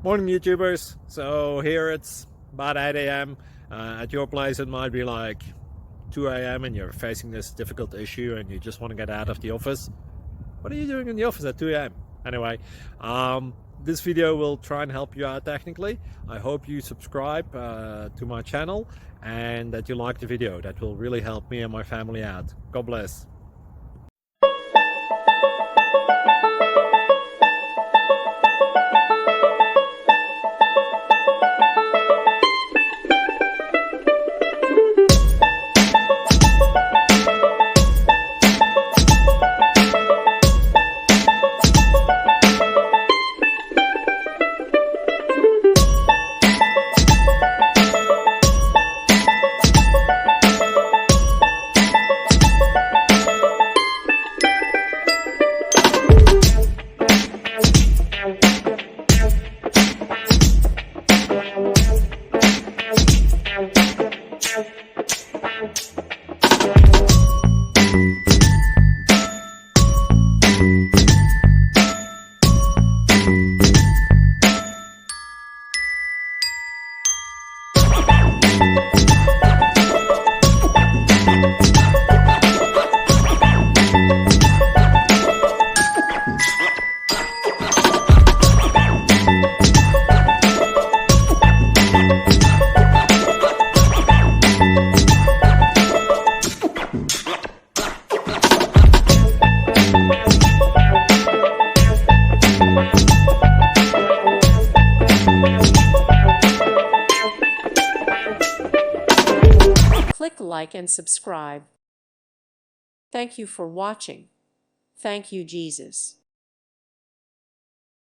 Morning YouTubers. So here it's about 8 a.m. At your place it might be like 2 a.m. and you're facing this difficult issue and you just want to get out of the office. What are you doing in the office at 2 a.m.? Anyway, this video will try and help you out technically. I hope you subscribe to my channel and that you like the video. That will really help me and my family out. God bless. Click like and subscribe. Thank you for watching. Thank you, Jesus.